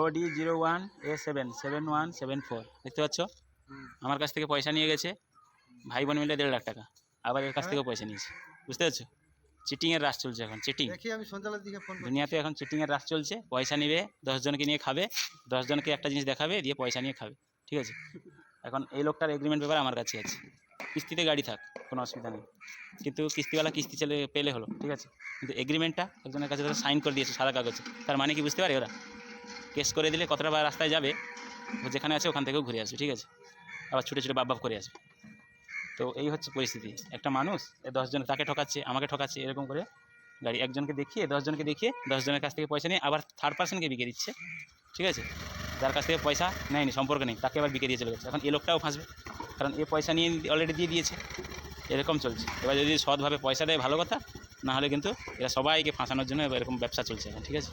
OD01A77174 দেখতে পাচ্ছ? আমার কাছ থেকে পয়সা নিয়ে গেছে, ভাই বোন মিলে 1.5 লাখ টাকা, আবার এর কাছ থেকেও পয়সা নিয়েছে। বুঝতে পারছো? চিটিংয়ের রাশ চলছে এখন, চিটিং। দুনিয়াতে এখন চিটিংয়ের রাশ চলছে। পয়সা নিবে, 10 জনকে নিয়ে খাবে, 10 জনকে একটা জিনিস দেখাবে, দিয়ে পয়সা নিয়ে খাবে। ঠিক আছে? এখন এই লোকটার এগ্রিমেন্ট পেপার আমার কাছে আছে। কিস্তিতে গাড়ি থাক, কোনো অসুবিধা নেই, কিন্তু কিস্তিওয়ালা কিস্তি চলে পেলে হলো। ঠিক আছে? কিন্তু এগ্রিমেন্টটা একজনের কাছে ধরো সাইন করে দিয়েছে সাদা কাগজে, তার মানে কি বুঝতে পারে ওরা? কেস করে দিলে কতটা বার রাস্তায় যাবে, ও যেখানে আছে ওখান থেকেও ঘুরে আসবে। ঠিক আছে? আবার ছুটে ছুটে বাপ করে আসবে। তো এই হচ্ছে পরিস্থিতি। একটা মানুষ 10 জন তাকে ঠকাচ্ছে, আমাকে ঠকাচ্ছে, এরকম করে গাড়ি একজনকে দেখিয়ে 10 জনকে দেখিয়ে 10 জনের কাছ থেকে পয়সা নিয়ে আবার থার্ড পার্সনকে বিকে দিচ্ছে। ঠিক আছে? যার কাছ থেকে পয়সা নেয়নি, সম্পর্ক নেই, তাকে আবার বিকে দিয়ে চলে গেছে। এখন এই লোকটাও ফাঁসবে, কারণ এ পয়সা নিয়ে অলরেডি দিয়ে দিয়েছে। এরকম চলছে। এবার যদি সৎভাবে পয়সা দেয় ভালো কথা, না হলে কিন্তু এরা সবাইকে ফাঁসানোর জন্য এরকম ব্যবসা চলছে এখন। ঠিক আছে?